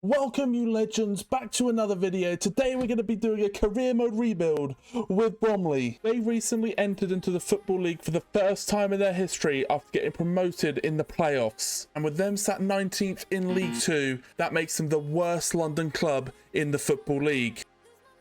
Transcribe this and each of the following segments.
Welcome you legends back to another video. Today we're going to be doing a career mode rebuild with Bromley. They recently entered into the Football League for the first time in their history after getting promoted in the playoffs. And with them sat 19th in League 2, that makes them the worst London club in the Football League.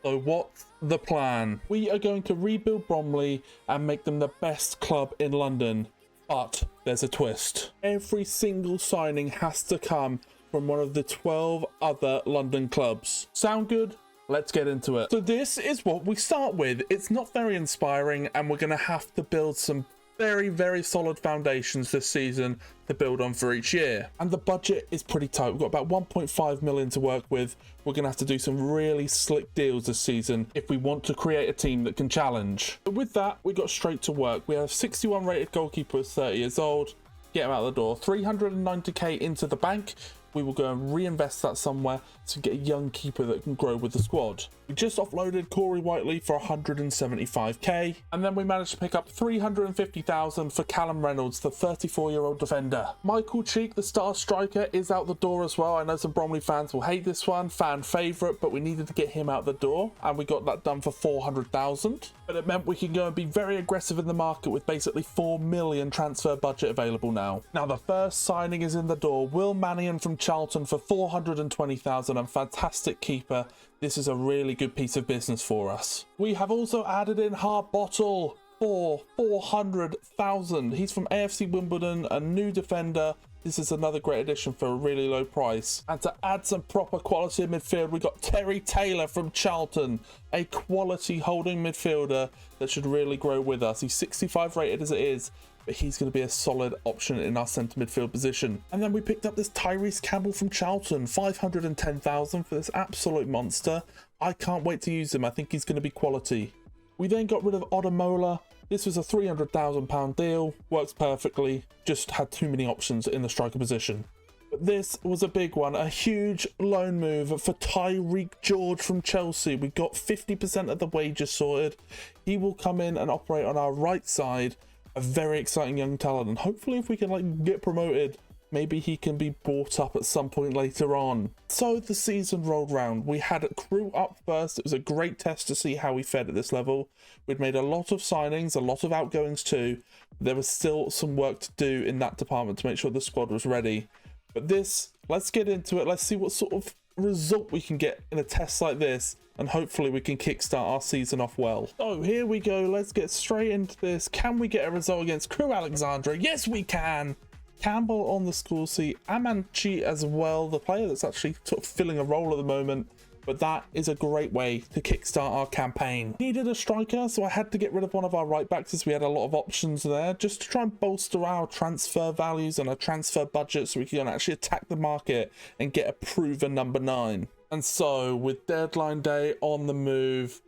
So what's the plan? We are going to rebuild Bromley and make them the best club in London. But there's a twist. Every single signing has to come from one of the 12 other London clubs. Sound good? Let's get into it. So this is what we start with. It's not very inspiring and we're going to have to build some very solid foundations this season to build on for each year. And the budget is pretty tight. We've got about 1.5 million to work with. We're going to have to do some really slick deals this season if we want to create a team that can challenge. But with that, we got straight to work. We have a 61 rated goalkeeper who's 30 years old. Get him out the door. 390k into the bank. We will go and reinvest that somewhere to get a young keeper that can grow with the squad. We just offloaded Corey Whiteley for 175k, and then we managed to pick up 350,000 for Callum Reynolds, the 34-year-old defender. Michael Cheek, the star striker, is out the door as well. I know some Bromley fans will hate this one, fan favourite, but we needed to get him out the door, and we got that done for 400,000. But it meant we can go and be very aggressive in the market with basically 4 million transfer budget available now. Now the first signing is in the door. Will Mannion from Charlton for 420,000, and fantastic keeper. This is a really good piece of business for us. We have also added in Hard Bottle for 400,000. He's from AFC Wimbledon, a new defender. This is another great addition for a really low price. And to add some proper quality in midfield, we got Terry Taylor from Charlton, a quality holding midfielder that should really grow with us. He's 65 rated as it is, but he's going to be a solid option in our centre midfield position. And then we picked up this Tyrese Campbell from Charlton, 510,000 for this absolute monster. I can't wait to use him. I think he's going to be quality. We then got rid of Odamola. This was a £300,000 deal, works perfectly, just had too many options in the striker position. But this was a big one, a huge loan move for Tyreek George from Chelsea. We got 50% of the wages sorted. He will come in and operate on our right side. A very exciting young talent, and hopefully if we can get promoted, maybe he can be bought up at some point later on. So the season rolled round. We had Crew up first. It was a great test to see how we fed at this level. We'd made a lot of signings, a lot of outgoings too. There was still some work to do in that department to make sure the squad was ready. But this, let's get into it. Let's see what sort of result we can get in a test like this, and hopefully we can kickstart our season off well. So here we go. Let's get straight into this. Can we get a result against Crew Alexandra? Yes, we can. Campbell on the score sheet. Amanchi as well, the player that's actually sort of filling a role at the moment. But that is a great way to kickstart our campaign. Needed a striker, so I had to get rid of one of our right backs as we had a lot of options there, just to try and bolster our transfer values and our transfer budget so we can actually attack the market and get a proven number 9. And so with deadline day on the move,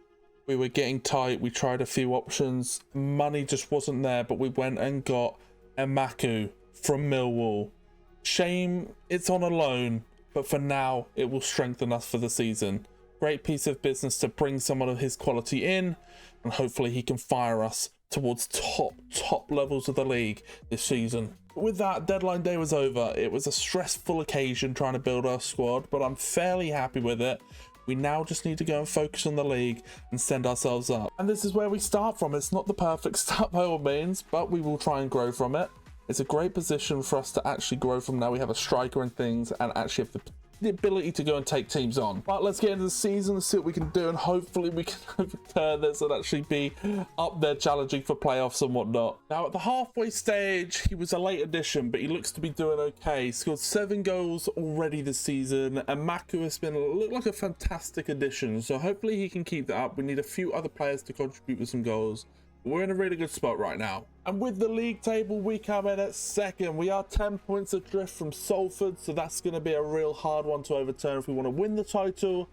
we were getting tight. We tried a few options. Money just wasn't there, but we went and got Emaku from Millwall. Shame it's on a loan, but for now it will strengthen us for the season. Great piece of business to bring someone of his quality in, and hopefully he can fire us towards top levels of the league this season. With that, deadline day was over. It was a stressful occasion trying to build our squad, but I'm fairly happy with it. We now just need to go and focus on the league and send ourselves up. And this is where we start from. It's not the perfect start by all means, but we will try and grow from it. It's a great position for us to actually grow from now. We have a striker and things, and actually have the ability to go and take teams on. But let's get into the season and see what we can do, and hopefully we can overturn this and actually be up there challenging for playoffs and whatnot. Now at the halfway stage, he was a late addition, but he looks to be doing okay. He scored 7 goals already this season, and Maku has looked like a fantastic addition, so hopefully he can keep that up. We need a few other players to contribute with some goals. We're in a really good spot right now. And with the league table, we come in at second. We are 10 points adrift from Salford, so that's going to be a real hard one to overturn if we want to win the title.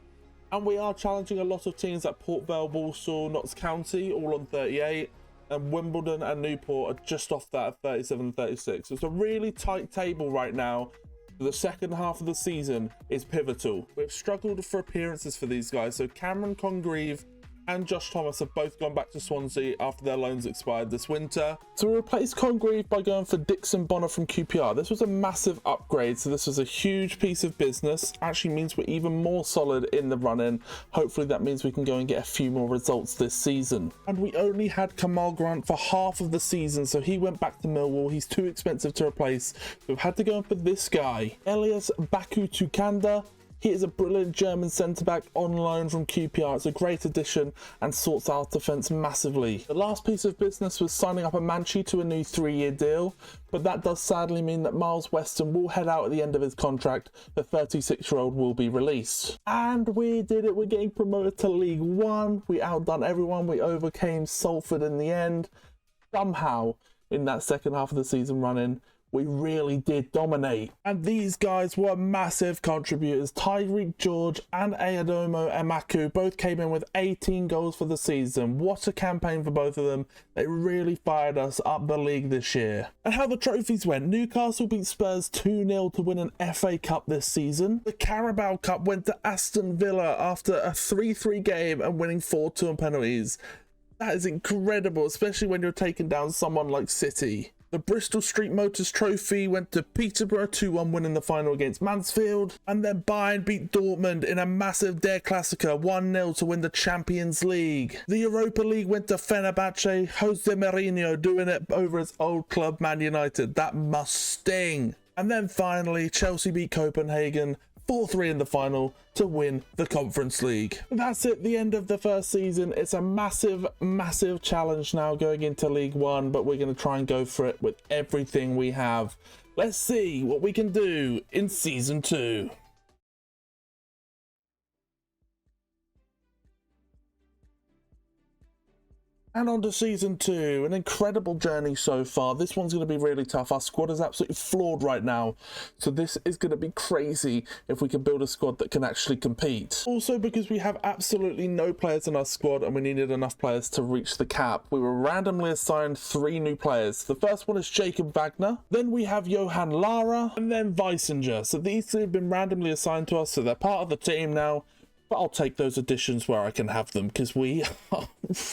And we are challenging a lot of teams like Port Vale, Walsall, Notts County, all on 38. And Wimbledon and Newport are just off that at 37 and 36. So it's a really tight table right now. The second half of the season is pivotal. We've struggled for appearances for these guys. So Cameron Congreve and Josh Thomas have both gone back to Swansea after their loans expired this winter. So we replaced Congreve by going for Dixon Bonner from QPR. This was a massive upgrade, so this was a huge piece of business. Actually means we're even more solid in the run-in. Hopefully that means we can go and get a few more results this season. And we only had Kamal Grant for half of the season, so he went back to Millwall. He's too expensive to replace. We've had to go in for this guy, Elias Baku Tukanda. He is a brilliant German centre-back on loan from QPR. It's a great addition and sorts our defence massively. The last piece of business was signing up a Manchi to a new 3-year deal, but that does sadly mean that Miles Weston will head out at the end of his contract. The 36-year-old will be released. And we did it. We're getting promoted to League One. We outdone everyone. We overcame Salford in the end. Somehow, in that second half of the season run-in, we really did dominate. And these guys were massive contributors. Tyreek George and Ayadomo Emaku both came in with 18 goals for the season. What a campaign for both of them. They really fired us up the league this year. And how the trophies went. Newcastle beat Spurs 2-0 to win an FA Cup this season. The Carabao Cup went to Aston Villa after a 3-3 game and winning 4-2 on penalties. That is incredible, especially when you're taking down someone like City. The Bristol Street Motors Trophy went to Peterborough, 2-1 winning the final against Mansfield. And then Bayern beat Dortmund in a massive Der Klassiker, 1-0 to win the Champions League. The Europa League went to Fenerbahce, Jose Mourinho doing it over his old club Man United. That must sting. And then finally, Chelsea beat Copenhagen 4-3 in the final to win the Conference League. That's it, the end of the first season. It's a massive, massive challenge now going into League One, but we're going to try and go for it with everything we have. Let's see what we can do in Season 2. And on to Season 2, an incredible journey so far. This one's going to be really tough. Our squad is absolutely flawed right now, so this is going to be crazy if we can build a squad that can actually compete. Also, because we have absolutely no players in our squad and we needed enough players to reach the cap, we were randomly assigned 3 new players. The first one is Jacob Wagner, then we have Johan Lara, and then Weisinger. So these 3 have been randomly assigned to us, so they're part of the team now. But I'll take those additions where I can have them because we are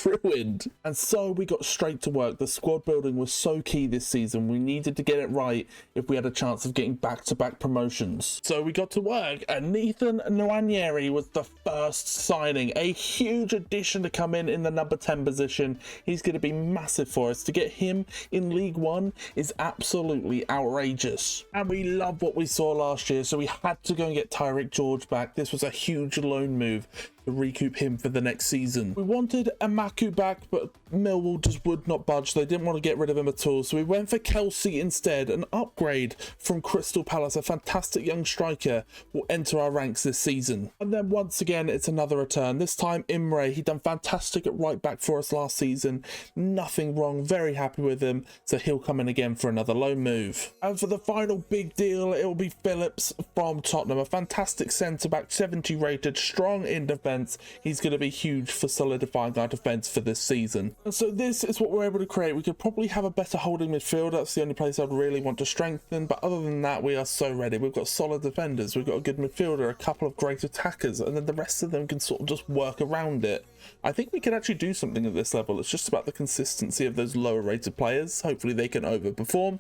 ruined. And so we got straight to work. The squad building was so key this season. We needed to get it right if we had a chance of getting back-to-back promotions. So we got to work, and Nathan Nwaneri was the first signing. A huge addition to come in the number 10 position. He's going to be massive for us. To get him in League One is absolutely outrageous. And we love what we saw last year, so we had to go and get Tyreek George back. This was a huge loan move to recoup him for the next season. We wanted Emaku back, but Millwall just would not budge. They didn't want to get rid of him at all, so we went for Kelsey instead, an upgrade from Crystal Palace. A fantastic young striker will enter our ranks this season. And then once again, it's another return. This time Imre, he done fantastic at right back for us last season. Nothing wrong, very happy with him, so he'll come in again for another loan move. And for the final big deal, it will be Phillips from Tottenham, a fantastic centre-back, 70 rated, strong in defence. He's going to be huge for solidifying our defence for this season. And so this is what we're able to create. We could probably have a better holding midfield. That's the only place I'd really want to strengthen. But other than that, we are so ready. We've got solid defenders. We've got a good midfielder, a couple of great attackers, and then the rest of them can sort of just work around it. I think we can actually do something at this level. It's just about the consistency of those lower rated players. Hopefully they can overperform.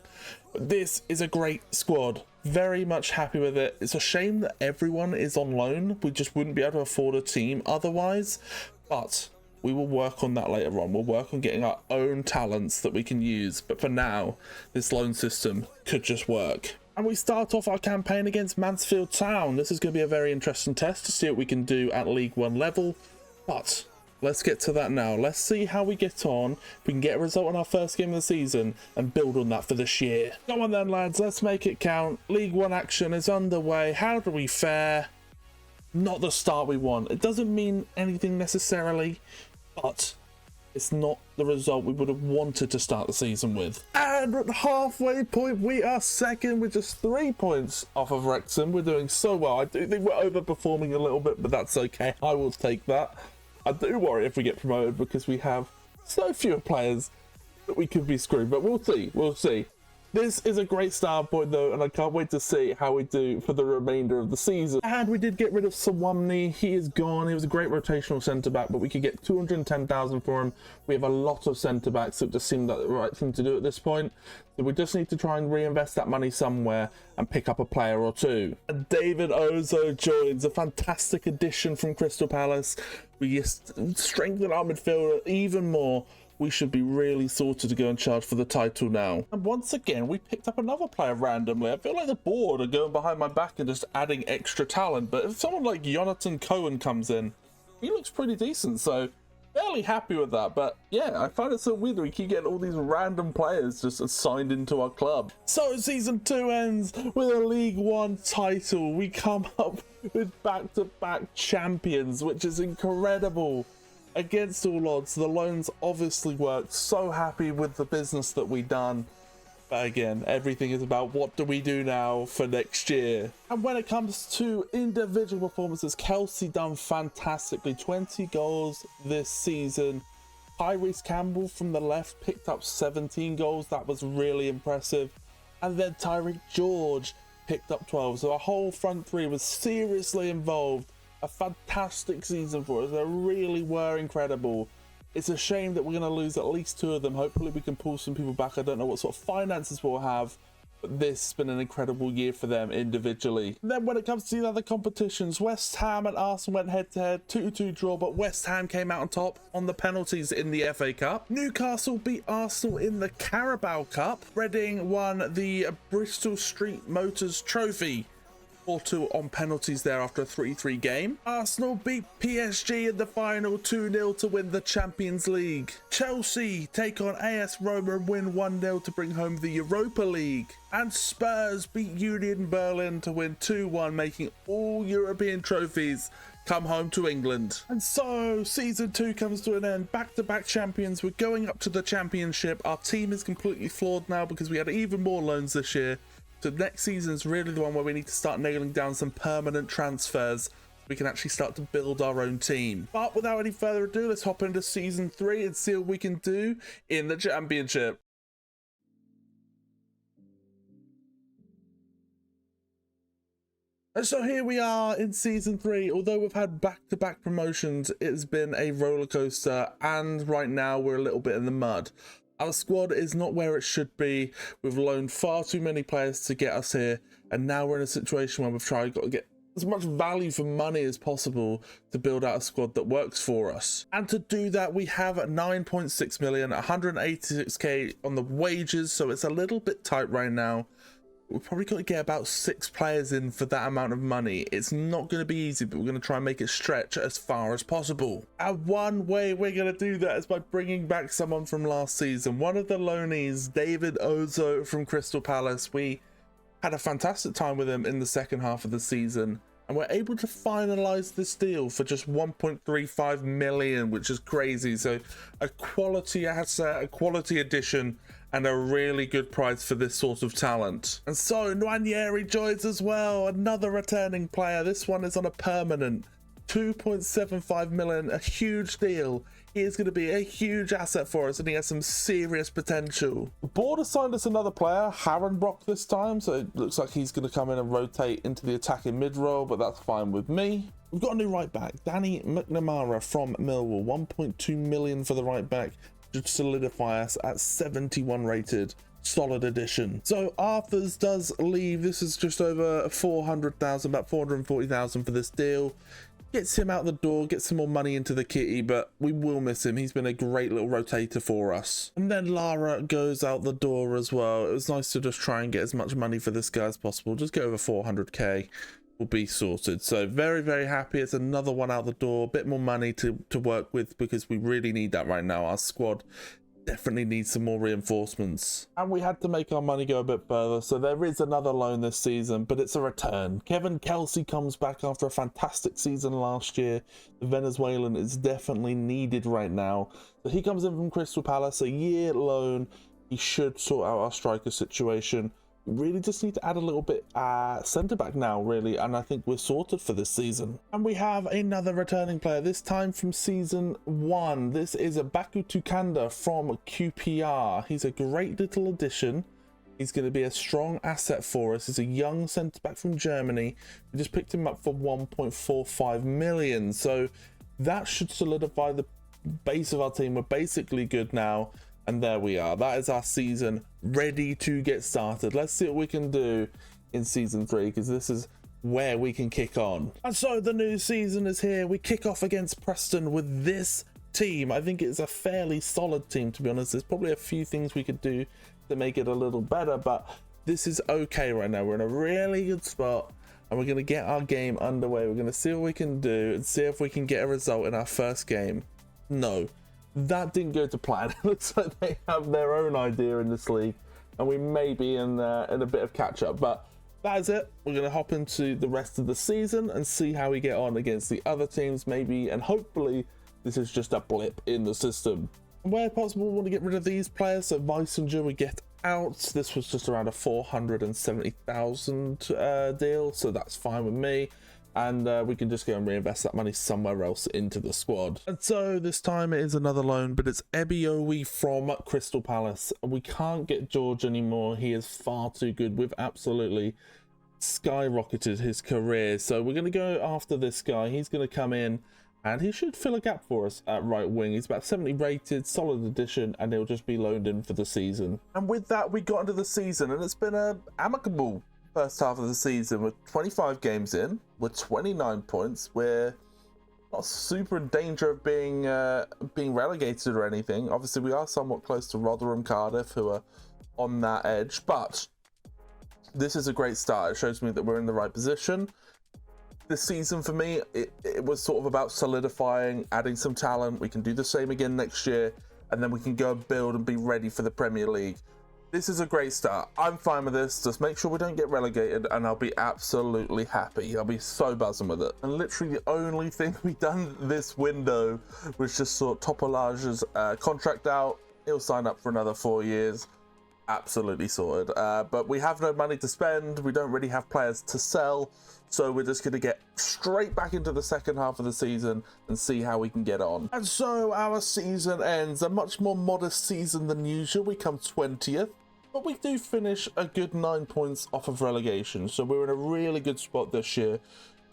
But this is a great squad. Very much happy with it. It's a shame that everyone is on loan. We just wouldn't be able to afford a team otherwise, but we will work on that later on. We'll work on getting our own talents that we can use, but for now, this loan system could just work. And we start off our campaign against Mansfield Town. This is going to be a very interesting test to see what we can do at League One level, but let's get to that now. Let's see how we get on. If we can get a result in our first game of the season and build on that for this year. Come on then, lads. Let's make it count. League One action is underway. How do we fare? Not the start we want. It doesn't mean anything necessarily, but it's not the result we would have wanted to start the season with. And at the halfway point, we are second with just 3 points off of Wrexham. We're doing so well. I do think we're overperforming a little bit, but that's okay. I will take that. I do worry if we get promoted because we have so few players that we could be screwed, but we'll see. This is a great start point though, and I can't wait to see how we do for the remainder of the season. And we did get rid of Sawamni. He is gone. He was a great rotational centre-back, but we could get 210,000 for him. We have a lot of centre-backs, so it just seemed like the right thing to do at this point. So we just need to try and reinvest that money somewhere and pick up a player or two. And David Ozo joins, a fantastic addition from Crystal Palace. We strengthen our midfielder even more. We should be really sorted to go and charge for the title now. And once again, we picked up another player randomly. I feel like the board are going behind my back and just adding extra talent. But if someone like Jonathan Cohen comes in, he looks pretty decent. So fairly happy with that. But yeah, I find it so weird that we keep getting all these random players just assigned into our club. So season 2 ends with a League One title. We come up with back-to-back champions, which is incredible. Against all odds, the loans obviously worked. So happy with the business that we done. But again, everything is about what do we do now for next year. And when it comes to individual performances, Kelsey done fantastically. 20 goals this season. Tyrese Campbell from the left picked up 17 goals. That was really impressive. And then Tyreek George picked up 12. So our whole front three was seriously involved. A fantastic season for us. They really were incredible. It's a shame that we're going to lose at least 2 of them. Hopefully we can pull some people back. I don't know what sort of finances we'll have, but this has been an incredible year for them individually. And then when it comes to the other competitions, West Ham and Arsenal went head-to-head, 2-2 draw, but West Ham came out on top on the penalties in the FA Cup. Newcastle beat Arsenal in the Carabao Cup. Reading won the Bristol Street Motors Trophy. 4-2 on penalties there after a 3-3 game. Arsenal beat PSG in the final 2-0 to win the Champions League. Chelsea take on AS Roma and win 1-0 to bring home the Europa League. And Spurs beat Union Berlin to win 2-1, making all European trophies come home to England. And so season 2 comes to an end. Back-to-back champions. We're going up to the championship. Our team is completely flawed now because we had even more loans this year. So next season is really the one where we need to start nailing down some permanent transfers so we can actually start to build our own team. But without any further ado, let's hop into season 3 and see what we can do in the championship. And so here we are in season 3. Although we've had back-to-back promotions, it's been a roller coaster, and right now we're a little bit in the mud. Our squad is not where it should be. We've loaned far too many players to get us here, and now we're in a situation where we've got to get as much value for money as possible to build out a squad that works for us. And to do that, we have 9.6 million, 186k on the wages, so it's a little bit tight right now. We're probably going to get about 6 players in for that amount of money. It's not going to be easy, but we're going to try and make it stretch as far as possible. And one way we're going to do that is by bringing back someone from last season. One of the loanees, David Ozo from Crystal Palace. We had a fantastic time with him in the second half of the season, and we're able to finalize this deal for just 1.35 million, which is crazy. So a quality asset, a quality addition, and a really good price for this sort of talent. And so Nwaneri joins as well, another returning player. This one is on a permanent 2.75 million, a huge deal. He is going to be a huge asset for us, and he has some serious potential. The board assigned us another player, Harenbrock this time, so it looks like he's going to come in and rotate into the attacking mid role, but that's fine with me. We've got a new right back, Danny McNamara from Millwall, 1.2 million for the right back, to solidify us at 71 rated. Solid addition. So Arthurs does leave. This is just over 400,000, about 440,000 for this deal. Gets him out the door, gets some more money into the kitty, but we will miss him. He's been a great little rotator for us. And then Lara goes out the door as well. It was nice to just try and get as much money for this guy as possible. Just go over 400k. Will be sorted. So very, very happy. It's another one out the door. A bit more money to work with because we really need that right now. Our squad definitely needs some more reinforcements, and we had to make our money go a bit further, so there is another loan this season, but it's a return. Kevin Kelsey comes back after a fantastic season last year. The Venezuelan is definitely needed right now, so he comes in from Crystal Palace, a year loan. He should sort out our striker situation. We really just need to add a little bit centre back now, really, and I think we're sorted for this season. And we have another returning player, this time from season 1. This is a Baku Tukanda from QPR. He's a great little addition. He's going to be a strong asset for us. He's a young centre back from Germany. We just picked him up for 1.45 million. So that should solidify the base of our team. We're basically good now. And there we are. That is our season ready to get started. Let's see what we can do in season 3, because this is where we can kick on. And so the new season is here. We kick off against Preston with this team. I think it's a fairly solid team, to be honest. There's probably a few things we could do to make it a little better, but this is okay right now. We're in a really good spot and we're going to get our game underway. We're going to see what we can do and see if we can get a result in our first game. No, that didn't go to plan. It looks like they have their own idea in this league and we may be in a bit of catch up, but that is it. We're going to hop into the rest of the season and see how we get on against the other teams, maybe, and hopefully this is just a blip in the system. Where possible, we want to get rid of these players, so Weisinger we get out. This was just around a 470,000 deal, so that's fine with me. And we can just go and reinvest that money somewhere else into the squad. And so this time it is another loan, but it's Ebiowi from Crystal Palace. We can't get George anymore. He is far too good. We've absolutely skyrocketed his career. So we're going to go after this guy. He's going to come in and he should fill a gap for us at right wing. He's about 70 rated, solid addition, and he'll just be loaned in for the season. And with that, we got into the season, and it's been an amicable first half of the season. We're 25 games in, we're 29 points. We're not super in danger of being relegated or anything. Obviously, we are somewhat close to Rotherham, Cardiff, who are on that edge, but this is a great start. It shows me that we're in the right position. This season for me, it was sort of about solidifying, adding some talent. We can do the same again next year, and then we can go and build and be ready for the Premier League. This is a great start. I'm fine with this. Just make sure we don't get relegated, and I'll be absolutely happy. I'll be so buzzing with it. And literally the only thing we've done this window was just sort Topolage's contract out. He'll sign up for another 4 years. Absolutely sorted. But we have no money to spend. We don't really have players to sell. So we're just going to get straight back into the second half of the season and see how we can get on. And so our season ends. A much more modest season than usual. We come 20th. But we do finish a good 9 points off of relegation. So we're in a really good spot this year.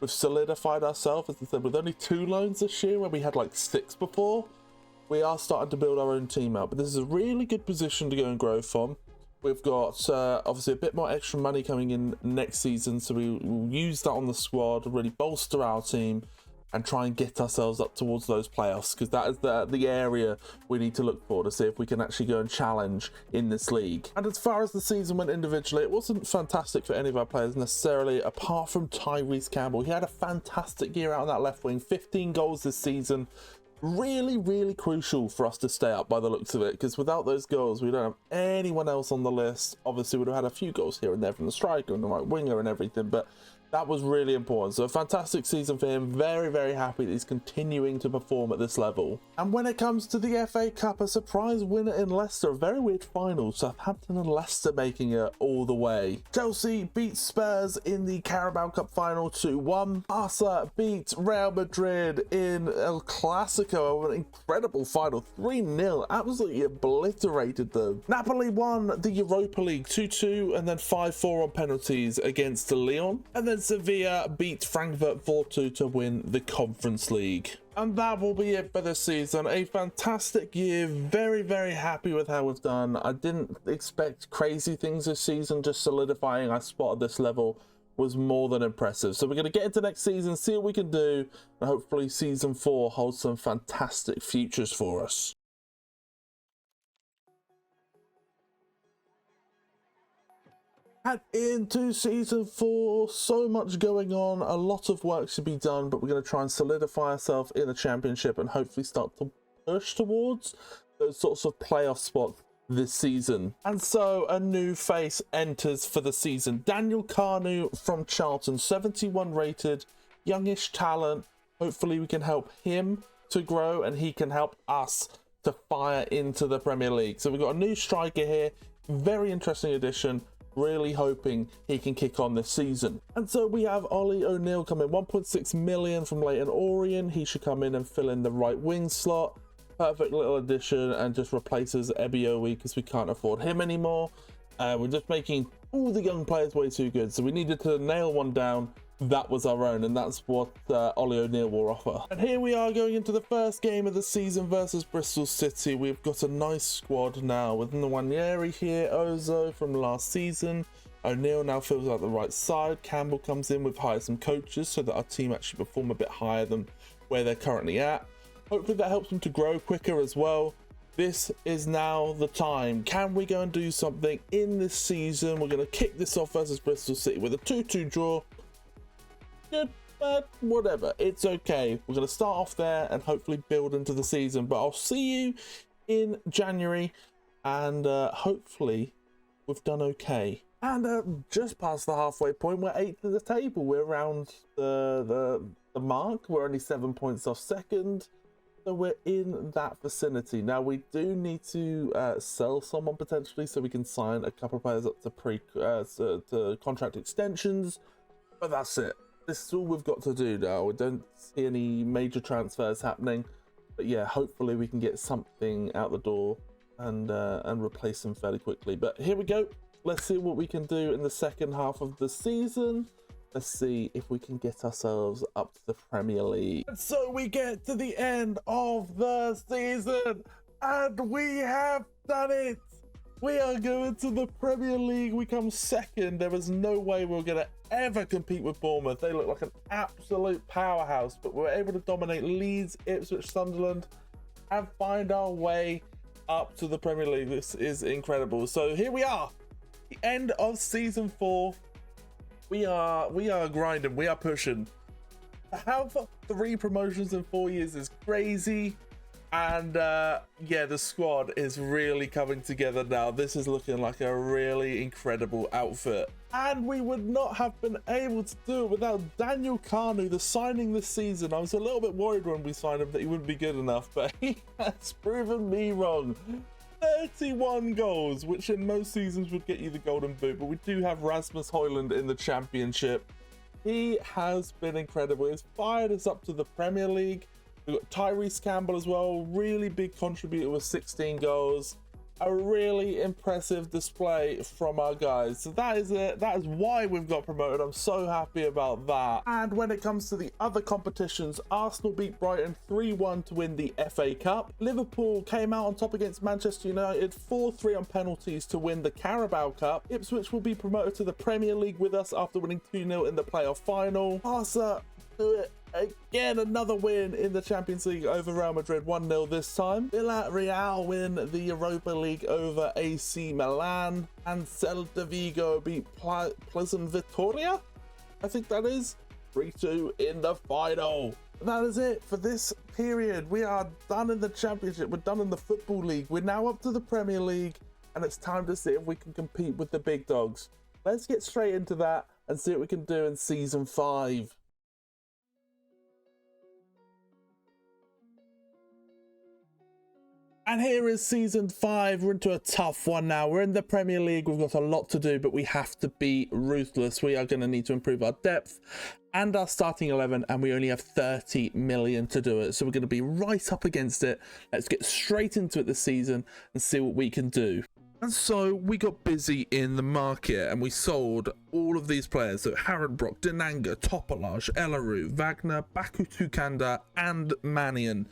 We've solidified ourselves, as I said, with only 2 loans this year, where we had like 6 before. We are starting to build our own team out. But this is a really good position to go and grow from. We've got obviously a bit more extra money coming in next season, so we will use that on the squad, really bolster our team and try and get ourselves up towards those playoffs, because that is the area we need to look for to see if we can actually go and challenge in this league. And as far as the season went individually, it wasn't fantastic for any of our players necessarily, apart from Tyrese Campbell. He had a fantastic year out on that left wing, 15 goals this season. Really crucial for us to stay up by the looks of it, because without those goals we don't have anyone else on the list. Obviously we'd have had a few goals here and there from the striker and the right winger and everything, but that was really important. So a fantastic season for him. Very happy that he's continuing to perform at this level. And when it comes to the FA Cup, a surprise winner in Leicester. A very weird final. Southampton and Leicester making it all the way. Chelsea beat Spurs in the Carabao Cup final 2-1. Barca beat Real Madrid in El Clasico. An incredible final, 3-0. Absolutely obliterated them. Napoli won the Europa League 2-2 and then 5-4 on penalties against Lyon. And then Sevilla beat Frankfurt 4-2 to win the Conference League. And that will be it for this season. A fantastic year. Very happy with how we've done. I didn't expect crazy things this season. Just solidifying our spot at this level was more than impressive. So we're going to get into next season, see what we can do, and hopefully season 4 holds some fantastic futures for us. And into season 4, so much going on, a lot of work to be done, but we're going to try and solidify ourselves in the championship and hopefully start to push towards those sorts of playoff spots this season. And so a new face enters for the season. Daniel Carnu from Charlton, 71 rated, youngish talent. Hopefully we can help him to grow and he can help us to fire into the Premier League. So we've got a new striker here, very interesting addition. Really hoping he can kick on this season. And so we have Ollie O'Neill coming, 1.6 million from Leighton Orient. He should come in and fill in the right wing slot. Perfect little addition and just replaces Ebiowi because we can't afford him anymore. We're just making all the young players way too good, so we needed to nail one down. That was our own, and that's what Ollie O'Neill will offer. And here we are going into the first game of the season versus Bristol City. We've got a nice squad now with Nwanyeri here, Ozo from last season. O'Neill now feels like the right side. Campbell comes in. We've hired some coaches so that our team actually perform a bit higher than where they're currently at. Hopefully that helps them to grow quicker as well. This is now the time. Can we go and do something in this season? We're going to kick this off versus Bristol City with a 2-2 draw. Good, bad, whatever. It's okay. We're going to start off there and hopefully build into the season. But I'll see you in January, and hopefully we've done okay. And just past the halfway point, we're 8th in the table. We're around the mark. We're only 7 points off second. So we're in that vicinity. Now we do need to sell someone potentially so we can sign a couple of players up to contract extensions. But that's it. This is all we've got to do now. We don't see any major transfers happening. But yeah, hopefully we can get something out the door and replace them fairly quickly. But here we go. Let's see what we can do in the second half of the season. Let's see if we can get ourselves up to the Premier League. And so we get to the end of the season, and we have done it. We are going to the Premier League. We come second. There is no way we're going to ever compete with Bournemouth. They look like an absolute powerhouse, but we're able to dominate Leeds, Ipswich, Sunderland, and find our way up to the Premier League. This is incredible. So here we are. The end of season 4. We are grinding, we are pushing. To have 3 promotions in 4 years is crazy. And yeah, the squad is really coming together now. This is looking like a really incredible outfit. And we would not have been able to do it without Daniel Kanu, the signing this season. I was a little bit worried when we signed him that he wouldn't be good enough, but he has proven me wrong. 31 goals, which in most seasons would get you the golden boot, but we do have Rasmus Højlund in the championship. He has been incredible. He's fired us up to the Premier League. We've got Tyrese Campbell as well, really big contributor with 16 goals. A really impressive display from our guys. So that is it. That is why we've got promoted. I'm so happy about that. And when it comes to the other competitions, Arsenal beat Brighton 3-1 to win the FA Cup. Liverpool came out on top against Manchester United 4-3 on penalties to win the Carabao Cup. Ipswich will be promoted to the Premier League with us after winning 2-0 in the playoff final. Barca do it again, another win in the Champions League over Real Madrid, 1-0 this time. Villarreal win the Europa League over AC Milan, and Celta Vigo beat Pleasant Vitoria, I think that is, 3-2 in the final. That is it for this period. We are done in the Championship, we're done in the Football League, we're now up to the Premier League, and it's time to see if we can compete with the big dogs. Let's get straight into that and see what we can do in Season 5. And here is Season 5. We're into a tough one now. We're in the Premier League. We've got a lot to do, but we have to be ruthless. We are going to need to improve our depth and our starting 11, and we only have 30 million to do it. So we're going to be right up against it. Let's get straight into it this season and see what we can do. And so we got busy in the market and we sold all of these players. So Harenbrock, Denanga, Topolage, Elaru, Wagner, Baku Tukanda, and Mannion.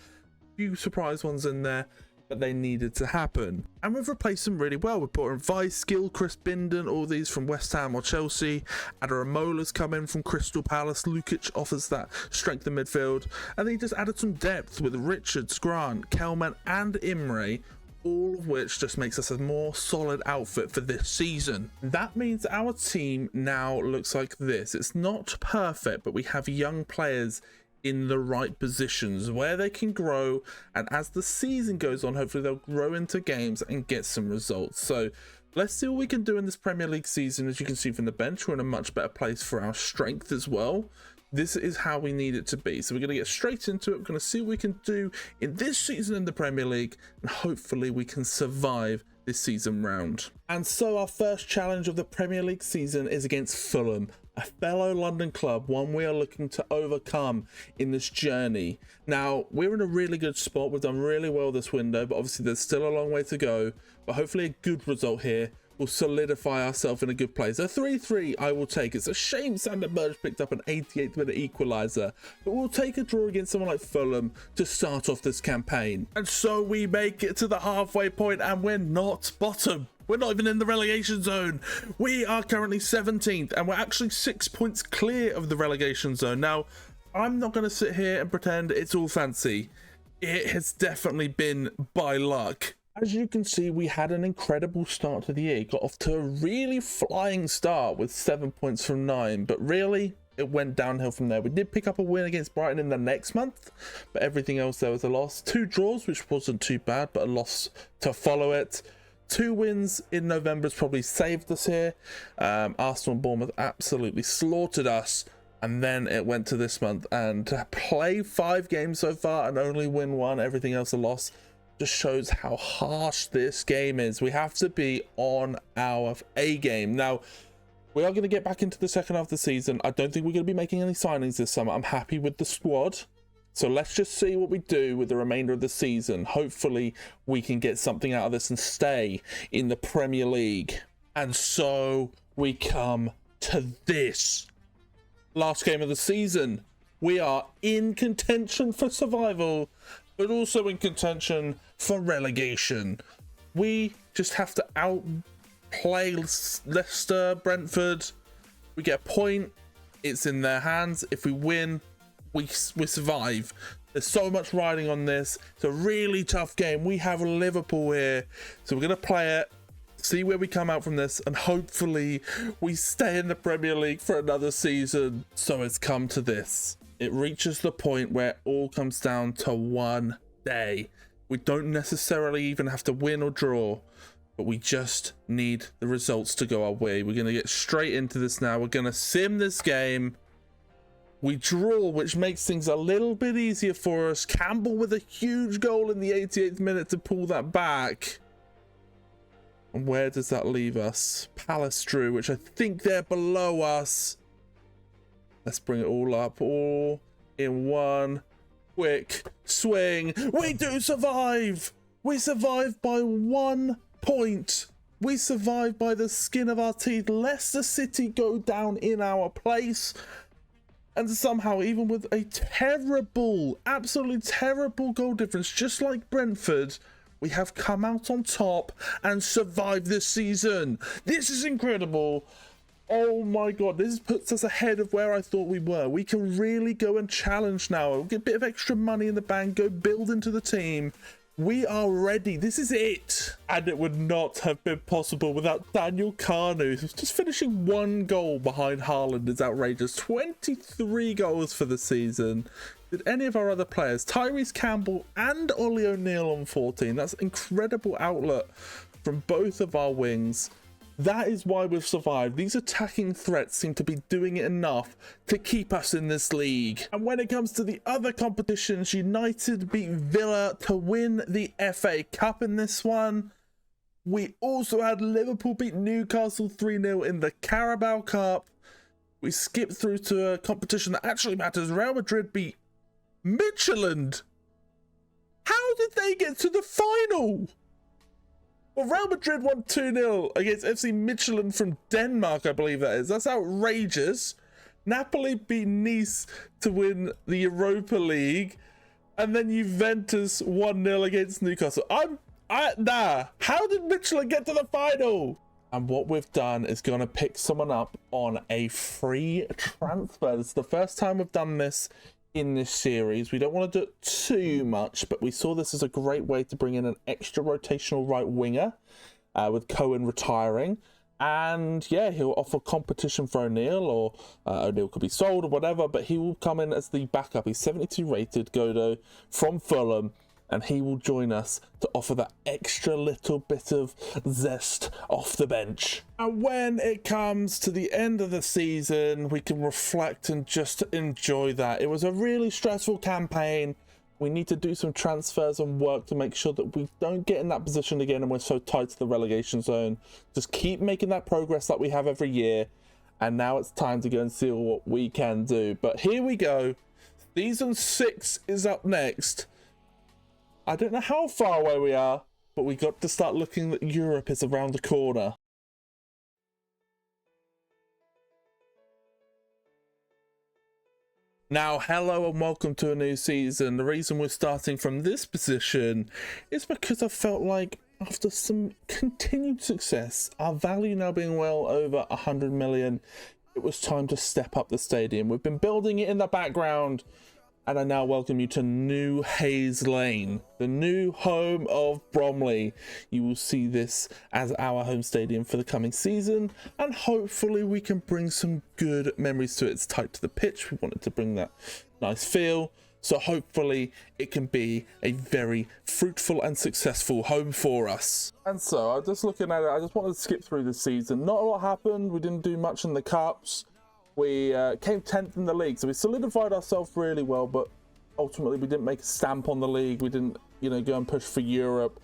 Few surprise ones in there, but they needed to happen. And we've replaced them really well. We've brought in Vice, Gill, Chris Binden, all these from West Ham or Chelsea. Adaramola's come in from Crystal Palace. Lukic offers that strength in midfield. And then he just added some depth with Richards, Grant, Kelman, and Imre, all of which just makes us a more solid outfit for this season. That means our team now looks like this. It's not perfect, but we have young players in the right positions where they can grow, and as the season goes on, hopefully they'll grow into games and get some results. So let's see what we can do in this Premier League season. As you can see from the bench, we're in a much better place for our strength as well. This is how we need it to be. So we're going to get straight into it. We're going to see what we can do in this season in the Premier League, and hopefully we can survive this season round. And so our first challenge of the Premier League season is against Fulham, a fellow London club, one we are looking to overcome in this journey. Now, we're in a really good spot. We've done really well this window, but obviously there's still a long way to go. But hopefully a good result here will solidify ourselves in a good place. A 3-3 I will take. It's a shame Sander Berge picked up an 88th minute equaliser, but we'll take a draw against someone like Fulham to start off this campaign. And so we make it to the halfway point, and we're not bottom. We're not even in the relegation zone. We are currently 17th, and we're actually 6 points clear of the relegation zone. Now, I'm not going to sit here and pretend it's all fancy. It has definitely been by luck. As you can see, we had an incredible start to the year. Got off to a really flying start with 7 points from 9, but really, it went downhill from there. We did pick up a win against Brighton in the next month, but everything else there was a loss. 2 draws, which wasn't too bad, but a loss to follow it. 2 wins in November has probably saved us here. Arsenal and Bournemouth absolutely slaughtered us, and then it went to this month, and to play 5 games so far and only win 1, everything else a loss, just shows how harsh this game is. We have to be on our A game. Now, we are going to get back into the second half of the season. I don't think we're going to be making any signings this summer. I'm happy with the squad. So let's just see what we do with the remainder of the season. Hopefully we can get something out of this and stay in the Premier League. And so we come to this last game of the season. We are in contention for survival, but also in contention for relegation. We just have to outplay Leicester, Brentford. We get a point. It's in their hands. If we win, we survive. There's so much riding on this. It's a really tough game. We have Liverpool here, so we're going to play it, see where we come out from this, and hopefully we stay in the Premier League for another season. So it's come to this. It reaches the point where it all comes down to one day. We don't necessarily even have to win or draw, but we just need the results to go our way. We're going to get straight into this now. We're going to sim this game. We draw, which makes things a little bit easier for us. Campbell with a huge goal in the 88th minute to pull that back. And where does that leave us? Palace drew, which I think they're below us. Let's bring it all up, all in one quick swing. We do survive! We survive by 1 point. We survive by the skin of our teeth. Leicester City go down in our place. And somehow, even with a terrible, absolutely terrible goal difference, just like Brentford, we have come out on top and survived this season. This is incredible. Oh my God, this puts us ahead of where I thought we were. We can really go and challenge now. We'll get a bit of extra money in the bank, go build into the team. We are ready. This is it. And it would not have been possible without Daniel Kanu, who's just finishing 1 goal behind Haaland. Is outrageous. 23 goals for the season. Did any of our other players, Tyrese Campbell and Ollie O'Neill, on 14. That's incredible outlet from both of our wings. That is why we've survived. These attacking threats seem to be doing it enough to keep us in this league. And when it comes to the other competitions, United beat Villa to win the FA Cup in this one. We also had Liverpool beat Newcastle 3-0 in the Carabao Cup. We skipped through to a competition that actually matters. Real Madrid beat Midtjylland. How did they get to the final? Well, Real Madrid won 2-0 against FC Midtjylland from Denmark, I believe that is. That's outrageous. Napoli beat Nice to win the Europa League. And then Juventus 1-0 against Newcastle. Nah. How did Midtjylland get to the final? And what we've done is going to pick someone up on a free transfer. This is the first time we've done this in this series. We don't want to do it too much, but we saw this as a great way to bring in an extra rotational right winger with Cohen retiring. And yeah, he'll offer competition for O'Neill, or O'Neill could be sold or whatever, but he will come in as the backup. He's 72 rated, Godo, from Fulham, and he will join us to offer that extra little bit of zest off the bench. And when it comes to the end of the season, we can reflect and just enjoy that. It was a really stressful campaign. We need to do some transfers and work to make sure that we don't get in that position again and we're so tight to the relegation zone. Just keep making that progress that we have every year. And now it's time to go and see what we can do. But here we go. Season 6 is up next. I don't know how far away we are, but we got to start looking that Europe is around the corner. Now, hello and welcome to a new season. The reason we're starting from this position is because I felt like after some continued success, our value now being well over 100 million, it was time to step up the stadium. We've been building it in the background, and I now welcome you to New Hayes Lane, the new home of Bromley. You will see this as our home stadium for the coming season, and hopefully we can bring some good memories to it. It's tight to the pitch. We wanted to bring that nice feel, so hopefully it can be a very fruitful and successful home for us. And so I'm just looking at it, I just wanted to skip through the season. Not a lot happened. We didn't do much in the cups. We came 10th in the league, so we solidified ourselves really well, but ultimately we didn't make a stamp on the league. We didn't, go and push for Europe.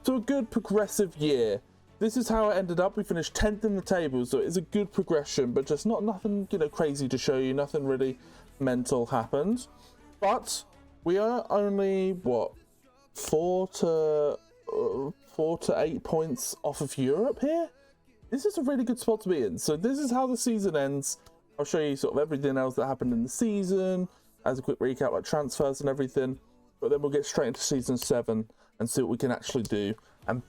So a good progressive year. This is how it ended up. We finished 10th in the table, so it's a good progression, but just nothing, crazy to show you. Nothing really mental happened. But we are only, what, 4 to 8 points off of Europe here? This is a really good spot to be in. So this is how the season ends. I'll show you sort of everything else that happened in the season as a quick recap, like transfers and everything. But then we'll get straight into season 7 and see what we can actually do. And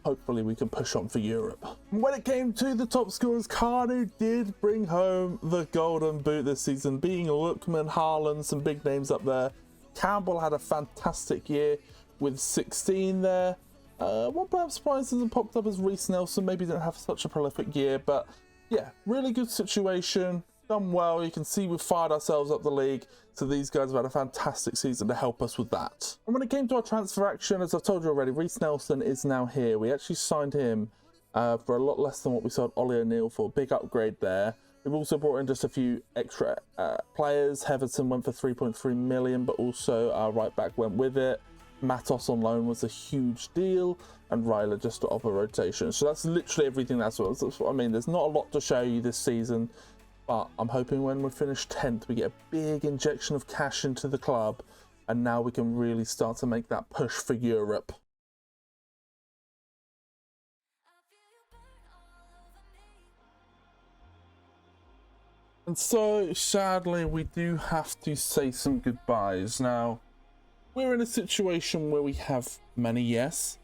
hopefully we can push on for Europe. When it came to the top scorers, Carney did bring home the golden boot this season, being Lookman, Haaland, some big names up there. Campbell had a fantastic year with 16 there. One perhaps surprised hasn't popped up as Reece Nelson. Maybe didn't have such a prolific year, but yeah, really good situation, done well. You can see we've fired ourselves up the league, so these guys have had a fantastic season to help us with that. And when it came to our transfer action, as I've told you already, Reece Nelson is now here. We actually signed him for a lot less than what we sold Ollie O'Neill for. Big upgrade there. We've also brought in just a few extra players. Heverton went for 3.3 million, but also our right back went with it. Matos on loan was a huge deal, and Ryler just off a rotation. So that's literally everything. That's what I mean. There's not a lot to show you this season, but I'm hoping when we finish 10th, we get a big injection of cash into the club, and now we can really start to make that push for Europe. And so, sadly, we do have to say some goodbyes. Now, we're in a situation where we have money, yes,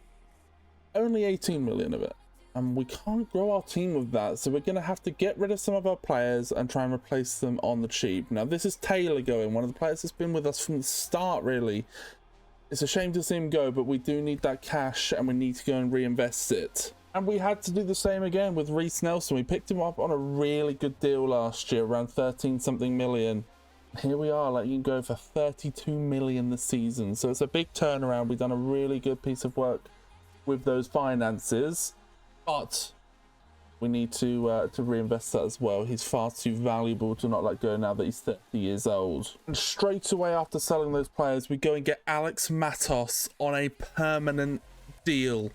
only 18 million of it, and we can't grow our team with that, so we're going to have to get rid of some of our players and try and replace them on the cheap. Now, this is Taylor going, one of the players that's been with us from the start, really. It's a shame to see him go, but we do need that cash, and we need to go and reinvest it. And we had to do the same again with Reece Nelson. We picked him up on a really good deal last year, around 13-something million. Here we are, like, you can go for 32 million this season, so it's a big turnaround. We've done a really good piece of work with those finances, but we need to reinvest that as well. He's far too valuable to not let go now that he's 30 years old. And straight away after selling those players, we go and get Alex Matos on a permanent deal.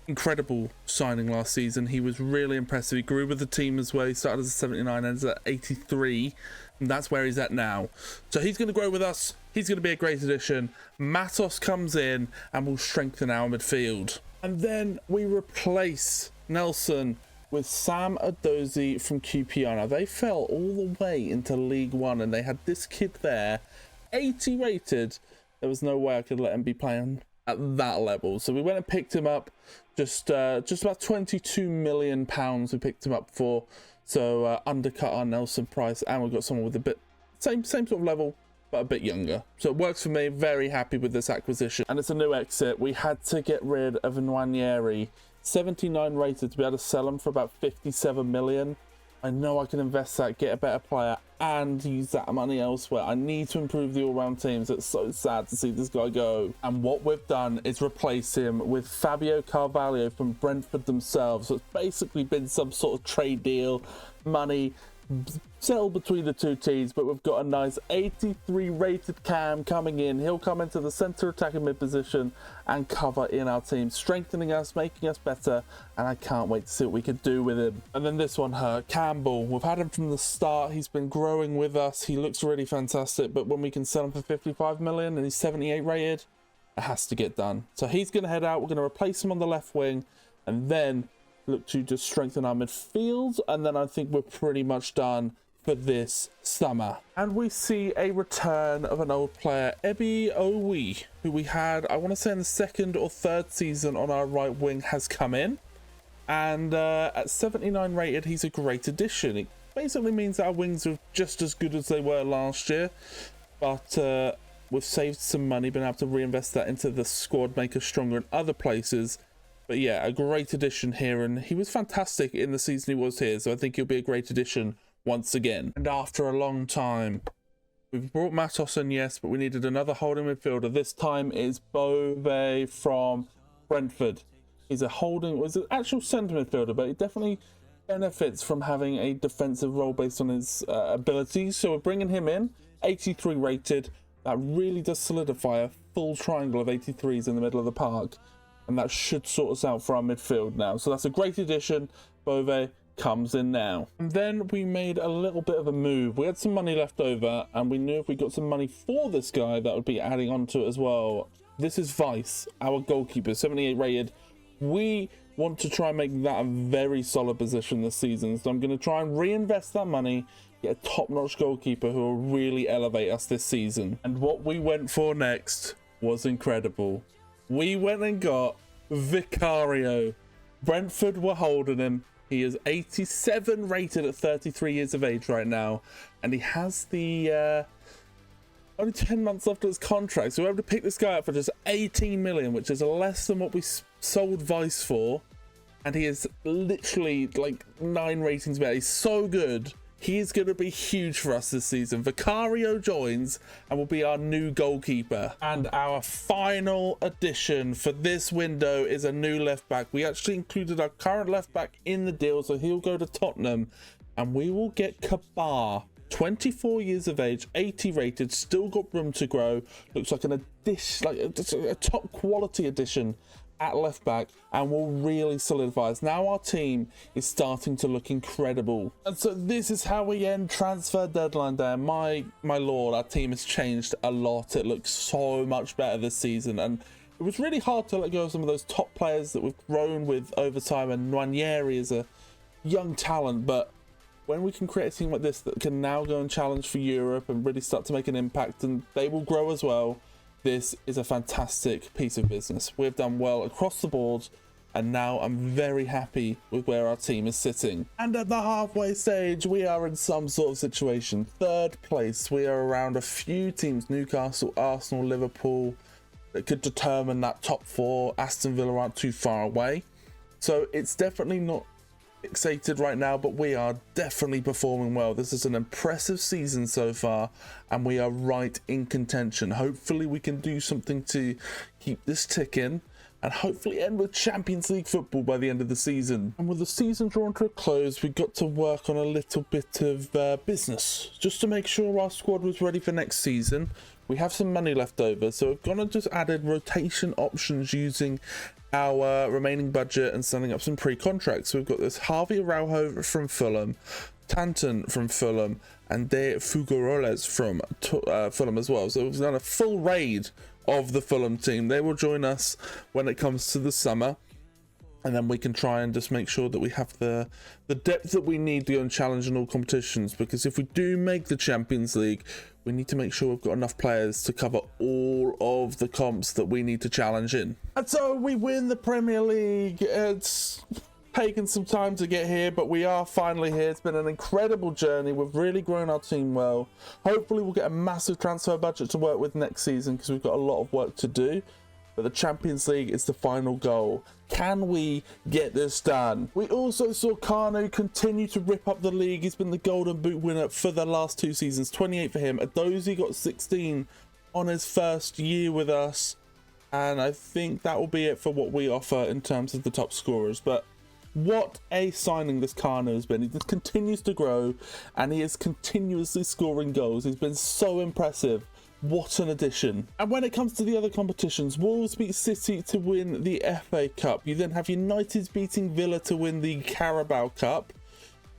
Incredible signing last season. He was really impressive. He grew with the team as well. He started as a 79, ends at 83, and that's where he's at now. So he's going to grow with us. He's going to be a great addition. Matos comes in and will strengthen our midfield. And then we replace Nelson with Sam Adozie from QPR. Now, they fell all the way into League One, and they had this kid there, 80 rated. There was no way I could let him be playing at that level, so we went and picked him up. Just about 22 million pounds we picked him up for, so undercut our Nelson price, and we've got someone with a bit same sort of level but a bit younger, so it works for me. Very happy with this acquisition, and it's a new exit. We had to get rid of Nwaneri, 79 rated, to be able to sell him for about 57 million. I know I can invest that, get a better player, and use that money elsewhere. I need to improve the all-round teams. It's so sad to see this guy go. And what we've done is replace him with Fabio Carvalho from Brentford themselves. So it's basically been some sort of trade deal, money settled between the two teams, but we've got a nice 83 rated Cam coming in. He'll come into the centre attacking mid position and cover in our team, strengthening us, making us better, and I can't wait to see what we can do with him. And then this one hurt. Campbell, we've had him from the start. He's been growing with us. He looks really fantastic, but when we can sell him for 55 million and he's 78 rated, it has to get done. So he's going to head out. We're going to replace him on the left wing, and then look to just strengthen our midfield, and then I think we're pretty much done for this summer. And we see a return of an old player, Ebi Owi, who we had, I want to say in the second or third season on our right wing, has come in. And at 79 rated, he's a great addition. It basically means that our wings are just as good as they were last year. But we've saved some money, been able to reinvest that into the squad, make us stronger in other places. But yeah, a great addition here. And he was fantastic in the season he was here. So I think he'll be a great addition once again. And after a long time, we've brought Matos in, yes, but we needed another holding midfielder. This time is Bove from Brentford. He's a holding, was an actual centre midfielder, but he definitely benefits from having a defensive role based on his abilities. So we're bringing him in, 83 rated. That really does solidify a full triangle of 83s in the middle of the park. And that should sort us out for our midfield now. So that's a great addition. Bove comes in now. And then we made a little bit of a move. We had some money left over, and we knew if we got some money for this guy, that would be adding on to it as well. This is Vice, our goalkeeper, 78 rated. We want to try and make that a very solid position this season. So I'm going to try and reinvest that money, get a top-notch goalkeeper who will really elevate us this season. And what we went for next was incredible. We went and got Vicario. Brentford were holding him. He is 87 rated at 33 years of age right now. And he has the only 10 months left of his contract. So we're able to pick this guy up for just 18 million, which is less than what we sold Vice for. And he is literally like 9 ratings better. He's so good. He is going to be huge for us this season. Vicario joins and will be our new goalkeeper. And our final addition for this window is a new left back. We actually included our current left back in the deal, so he'll go to Tottenham. And we will get Kabar, 24 years of age, 80 rated, still got room to grow. Looks like an addition, like a top quality addition at left back, and will really solidify us. Now our team is starting to look incredible. And so this is how we end transfer deadline day. My lord, our team has changed a lot. It looks so much better this season, and it was really hard to let go of some of those top players that we've grown with over time, and Nwaneri is a young talent, but when we can create a team like this that can now go and challenge for Europe and really start to make an impact, and they will grow as well, this is a fantastic piece of business. We've done well across the board, and now I'm very happy with where our team is sitting. And at the halfway stage, we are in some sort of situation. Third place, we are around a few teams, Newcastle, Arsenal, Liverpool, that could determine that top 4. Aston Villa aren't too far away. So it's definitely not fixated right now, but we are definitely performing well. This is an impressive season so far, and we are right in contention. Hopefully we can do something to keep this ticking, and hopefully end with Champions League football by the end of the season. And with the season drawn to a close, we got to work on a little bit of business just to make sure our squad was ready for next season. We have some money left over, so we've gone and just added rotation options using our remaining budget and setting up some pre-contracts. So we've got this Harvey Araujo from Fulham, Tanton from Fulham, and De Figueroles from Fulham as well. So we've done a full raid of the Fulham team. They will join us when it comes to the summer, and then we can try and just make sure that we have the depth that we need to go and challenge in all competitions, because if we do make the Champions League, we need to make sure we've got enough players to cover all of the comps that we need to challenge in. And so we win the Premier League. It's taken some time to get here, but we are finally here. It's been an incredible journey. We've really grown our team well. Hopefully we'll get a massive transfer budget to work with next season, because we've got a lot of work to do. But the Champions League is the final goal. Can we get this done? We also saw Kanu continue to rip up the league. He's been the Golden Boot winner for the last 2 seasons. 28 for him. Adozi got 16 on his first year with us. And I think that will be it for what we offer in terms of the top scorers. But what a signing this Kanu has been. He just continues to grow, and he is continuously scoring goals. He's been so impressive. What an addition. And when it comes to the other competitions, Wolves beat City to win the FA Cup. You then have United beating Villa to win the Carabao Cup.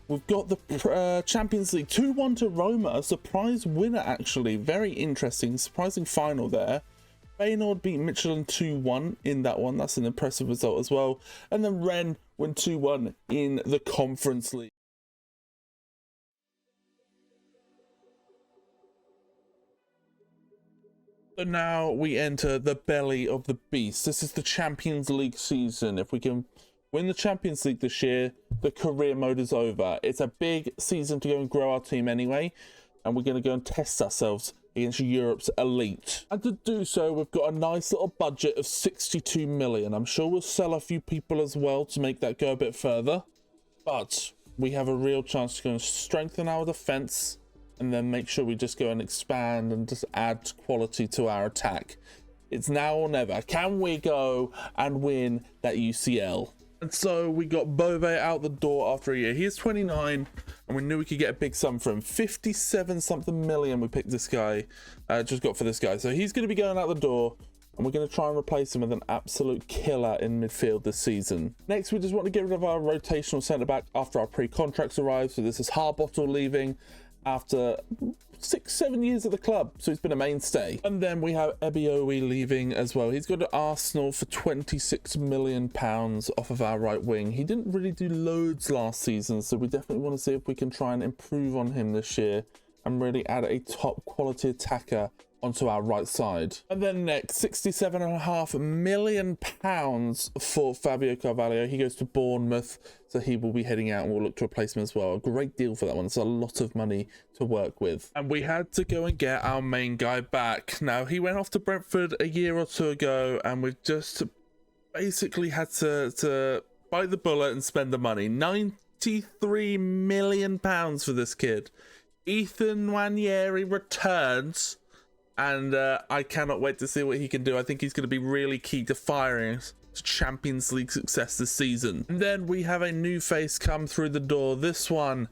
We've got the Champions League 2-1 to Roma, a surprise winner actually. Very interesting, surprising final there. Feyenoord beat Michelin 2-1 in that one. That's an impressive result as well. And then Rennes win 2-1 in the Conference League. So now we enter the belly of the beast. This is the Champions League season. If we can win the Champions League this year, the career mode is over. It's a big season to go and grow our team anyway, and we're going to go and test ourselves against Europe's elite. And to do so, we've got a nice little budget of 62 million. I'm sure we'll sell a few people as well to make that go a bit further, but we have a real chance to go and strengthen our defense and then make sure we just go and expand and just add quality to our attack. It's now or never. Can we go and win that UCL? And so we got Bove out the door after a year. He is 29, and we knew we could get a big sum for him. 57 something million we picked this guy, just got for this guy. So he's going to be going out the door, and we're going to try and replace him with an absolute killer in midfield this season. Next, we just want to get rid of our rotational centre-back after our pre-contracts arrive. So this is Harbottle leaving after 6-7 years at the club, so he's been a mainstay. And then we have Ebiowi leaving as well. He's got to Arsenal for 26 million pounds off of our right wing. He didn't really do loads last season, so we definitely want to see if we can try and improve on him this year and really add a top quality attacker onto our right side. And then next, 67.5 million pounds for Fabio Carvalho. He goes to Bournemouth, so he will be heading out and we'll look to replace him as well. A great deal for that one. It's a lot of money to work with. And we had to go and get our main guy back. Now, he went off to Brentford a year or two ago, and we've just basically had to bite the bullet and spend the money. 93 million pounds for this kid. Ethan Nwaneri returns, and I cannot wait to see what he can do. I think he's going to be really key to firing Champions League success this season. And then we have a new face come through the door. This one,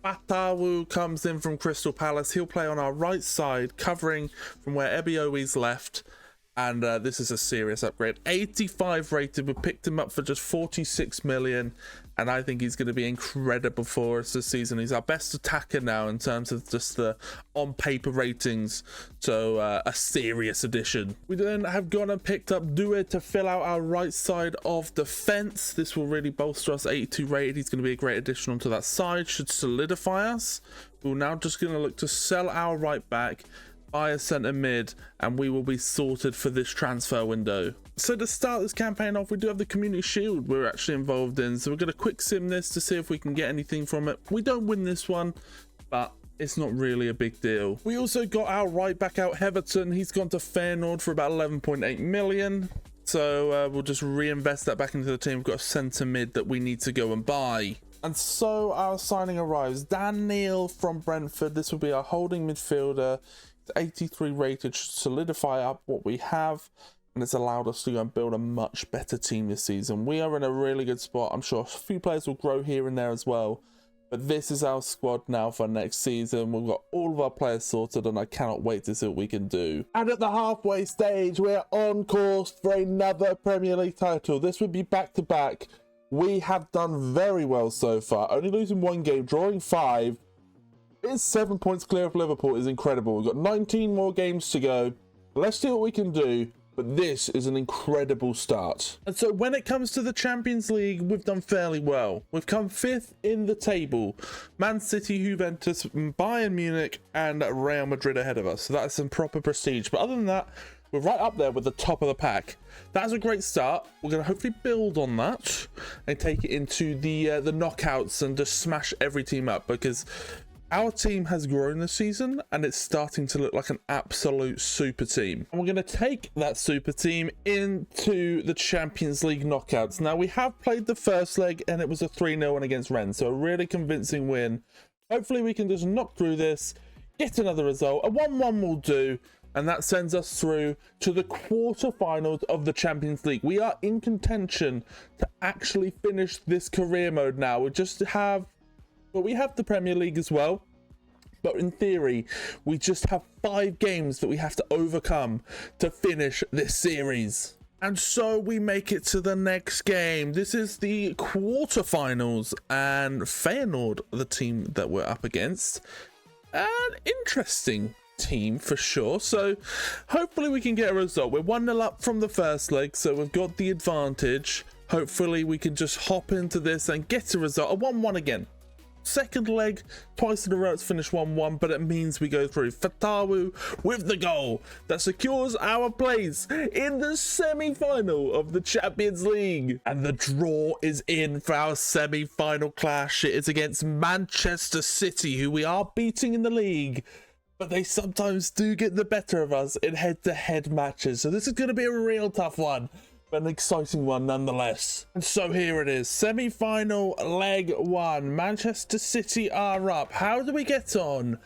Batawu, comes in from Crystal Palace. He'll play on our right side, covering from where Ebiowi's left. And this is a serious upgrade. 85 rated. We picked him up for just 46 million. And I think he's going to be incredible for us this season. He's our best attacker now in terms of just the on-paper ratings. So a serious addition. We then have gone and picked up Due to fill out our right side of defense. This will really bolster us. 82 rated. He's going to be a great addition onto that side. Should solidify us. We're now just going to look to sell our right back, buy a centre mid, and we will be sorted for this transfer window. So to start this campaign off, we do have the Community Shield we're actually involved in. So we're going to quick sim this to see if we can get anything from it. We don't win this one, but it's not really a big deal. We also got our right back out, Heverton. He's gone to Feyenoord for about 11.8 million. So we'll just reinvest that back into the team. We've got a centre mid that we need to go and buy. And so our signing arrives. Dan Neil from Brentford. This will be our holding midfielder. 83 rated, should solidify up what we have, and it's allowed us to go and build a much better team this season. We are in a really good spot. I'm sure a few players will grow here and there as well, but this is our squad now for next season. We've got all of our players sorted, and I cannot wait to see what we can do. And at the halfway stage, we're on course for another Premier League title. This would be back-to-back. We have done very well so far, only losing one game, drawing 5. It's 7 points clear of Liverpool is incredible. We've got 19 more games to go. Let's see what we can do, but this is an incredible start. And so when it comes to the Champions League, we've done fairly well. We've come 5th in the table. Man City, Juventus, Bayern Munich, and Real Madrid ahead of us. So that's some proper prestige. But other than that, we're right up there with the top of the pack. That's a great start. We're going to hopefully build on that and take it into the knockouts and just smash every team up, because our team has grown this season and it's starting to look like an absolute super team. And we're going to take that super team into the Champions League knockouts. Now, we have played the first leg and it was a 3-0 win against Rennes, so a really convincing win. Hopefully we can just knock through this, get another result. A 1-1 will do, and that sends us through to the quarterfinals of the Champions League. We are in contention to actually finish this career mode now. We just have... But we have the Premier League as well, but in theory we just have 5 games that we have to overcome to finish this series. And so we make it to the next game. This is the quarterfinals, and Feyenoord, the team that we're up against. An interesting team for sure, so hopefully we can get a result. We're 1-0 up from the first leg, so we've got the advantage. Hopefully we can just hop into this and get a result. A 1-1 again. second leg twice in a row it's finished 1-1, but it means we go through. Fatawu with the goal that secures our place in the semi-final of the Champions League, and the draw is in for our semi-final clash. It is against Manchester City, who we are beating in the league, but they sometimes do get the better of us in head-to-head matches, so this is going to be a real tough one, but an exciting one nonetheless. And so here it is, semi-final leg 1. Manchester City are up. How do we get on?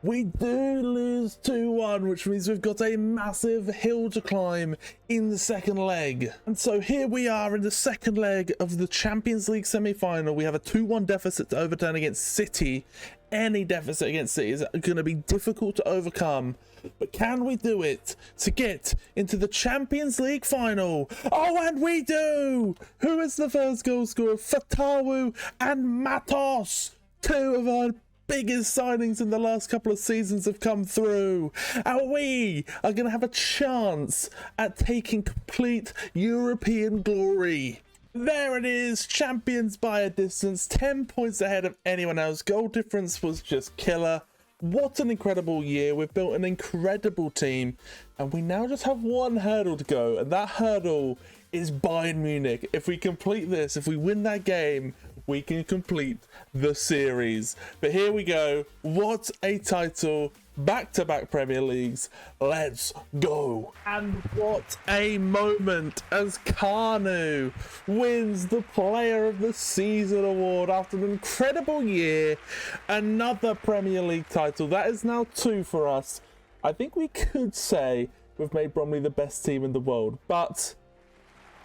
We do lose 2-1, which means we've got a massive hill to climb in the second leg. And so here we are in the second leg of the Champions League semi-final. We have a 2-1 deficit to overturn against City. Any deficit against City is going to be difficult to overcome. But can we do it to get into the Champions League final? Oh, and we do! Who is the first goal scorer? Fatawu and Matos, two of our biggest signings in the last couple of seasons, have come through, and we are going to have a chance at taking complete European glory. There it is, champions by a distance, 10 points ahead of anyone else. Goal difference was just killer. What an incredible year. We've built an incredible team, and we now just have one hurdle to go, and that hurdle is Bayern Munich. If we complete this, if we win that game, we can complete the series. But here we go. What a title. Back-to-back Premier Leagues. Let's go. And what a moment as Kanu wins the Player of the Season award after an incredible year. Another Premier League title. That is now 2 for us. I think we could say we've made Bromley the best team in the world, but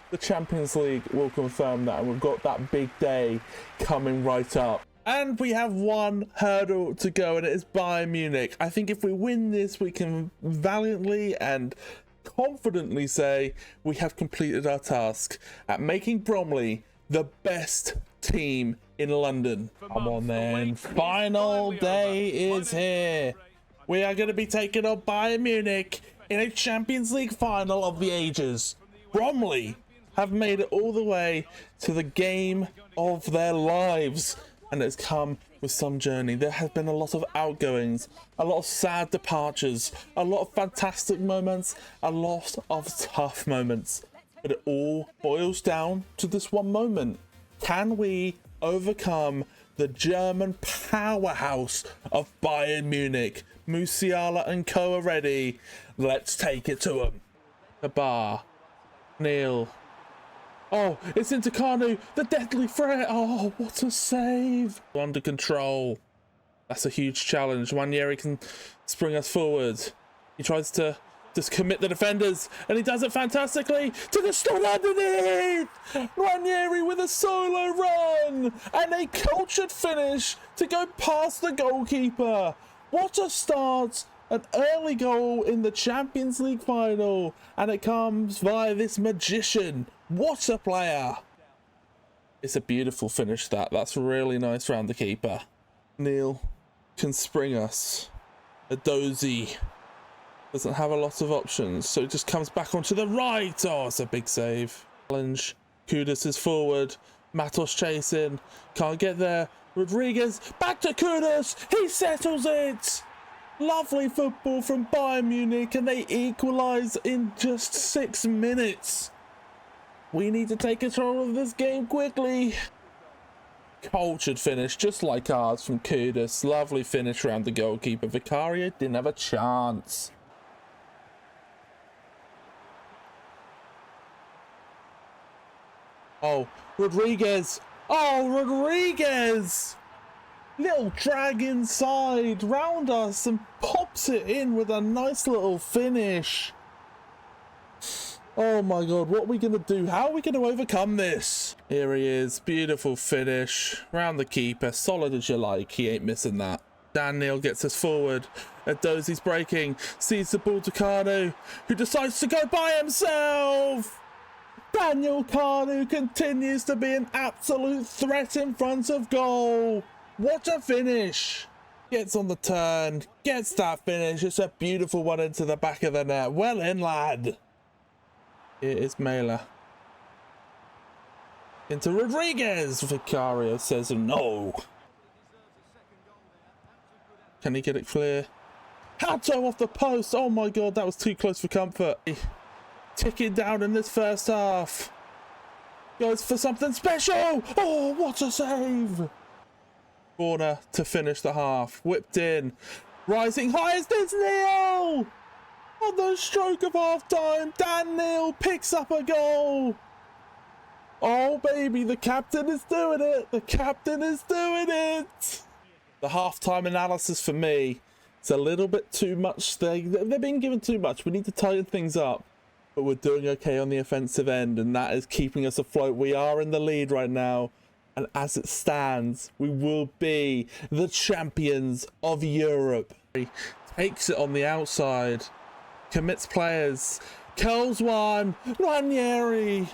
the Champions League will confirm that, and we've got that big day coming right up. And we have one hurdle to go, and it is Bayern Munich. I think if we win this, we can valiantly and confidently say we have completed our task at making Bromley the best team in London. Come on then, final day is here. We are going to be taking on Bayern Munich in a Champions League final of the ages. Bromley have made it all the way to the game of their lives, and it's come with some journey. There have been a lot of outgoings, a lot of sad departures, a lot of fantastic moments, a lot of tough moments, but it all boils down to this one moment. Can we overcome the German powerhouse of Bayern Munich? Musiala and co are ready. Let's take it to them. The bar. Neil. Oh, it's into Kanu, the deadly threat. Oh, what a save. Under control. That's a huge challenge. Ranieri can spring us forward. He tries to just commit the defenders, and he does it fantastically to the stop underneath. Ranieri with a solo run and a cultured finish to go past the goalkeeper. What a start. An early goal in the Champions League final, and it comes via this magician. What a player. It's a beautiful finish. That's really nice round the keeper. Neil can spring us. A dozy doesn't have a lot of options, so it just comes back onto the right. Oh, it's a big save. Challenge. Kudus is forward. Matos chasing. Can't get there. Rodriguez back to Kudus. He settles it. Lovely football from Bayern Munich, and they equalise in just 6 minutes. We need to take control of this game quickly. Cultured finish, just like ours from Kudus. Lovely finish around the goalkeeper. Vicario didn't have a chance. Oh, Rodriguez. Oh, Rodriguez. Little drag inside round us and pops it in with a nice little finish. Oh my god, what are we going to do? How are we going to overcome this? Here he is, beautiful finish round the keeper, solid as you like. He ain't missing that. Dan Neil gets us forward. Edozi's breaking, sees the ball to Kanu, who decides to go by himself. Daniel Kanu continues to be an absolute threat in front of goal. What a finish. Gets on the turn, gets that finish. It's a beautiful one into the back of the net. Well in, lad. Here is Mela. Into Rodriguez. Vicario says no. Can he get it clear? Hato off the post. Oh my god, that was too close for comfort. Ticking down in this first half. Goes for something special. Oh, what a save. Corner to finish the half. Whipped in. Rising high as this Neil. On the stroke of half time, Dan Neil picks up a goal. Oh baby, the captain is doing it. The captain is doing it. The half-time analysis for me, it's a little bit too much. They're being given too much. We need to tighten things up. But we're doing okay on the offensive end, and that is keeping us afloat. We are in the lead right now. And as it stands, we will be the champions of Europe. He takes it on the outside. Commits players. Curls one. Ranieri.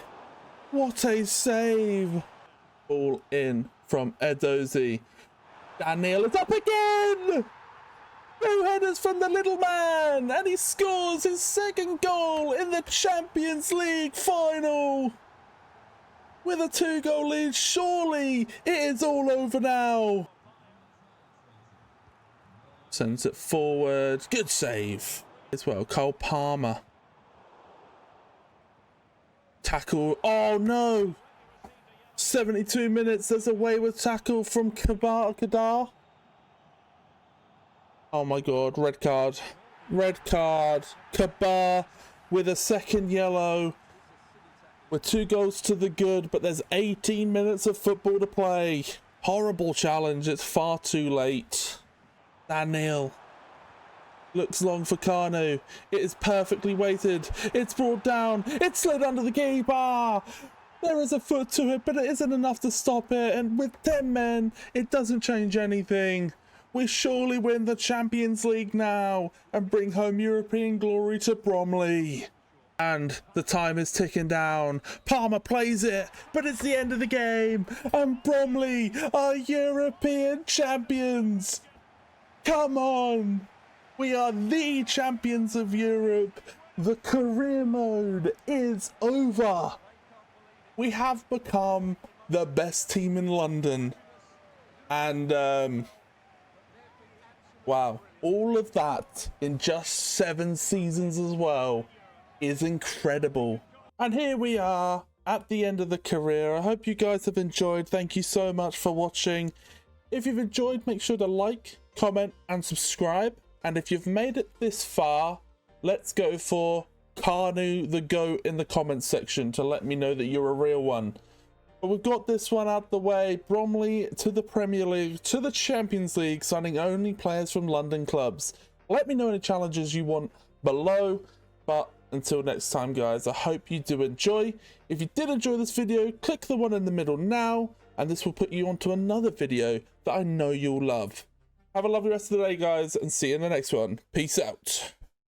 What a save. Ball in from Edozie. Daniel is up again. 2 headers from the little man. And he scores his second goal in the Champions League final. With a 2-goal lead, surely it is all over now. Sends it forward. Good save as well. Cole Palmer. Tackle. Oh no. 72 minutes. There's a wayward tackle from Kadar. Oh my god. Red card. Red card. Kabar with a second yellow. With 2 goals to the good, but there's 18 minutes of football to play. Horrible challenge. It's far too late. Daniel. Looks long for Kanu. It is perfectly weighted. It's brought down. It slid under the keeper. There is a foot to it, but it isn't enough to stop it. And with 10 men, it doesn't change anything. We surely win the Champions League now and bring home European glory to Bromley. And the time is ticking down. Palmer plays it, but it's the end of the game. And Bromley are European champions. Come on. We are the champions of Europe. The career mode is over. We have become the best team in London. And, wow. All of that in just 7 seasons as well is incredible. And here we are at the end of the career. I hope you guys have enjoyed. Thank you so much for watching. If you've enjoyed, make sure to like, comment and subscribe. And if you've made it this far, let's go for Kanu the GOAT in the comments section to let me know that you're a real one. But we've got this one out the way. Bromley to the Premier League, to the Champions League, signing only players from London clubs. Let me know any challenges you want below. But until next time, guys, I hope you do enjoy. If you did enjoy this video, click the one in the middle now, and this will put you onto another video that I know you'll love. Have a lovely rest of the day, guys, and see you in the next one. Peace out.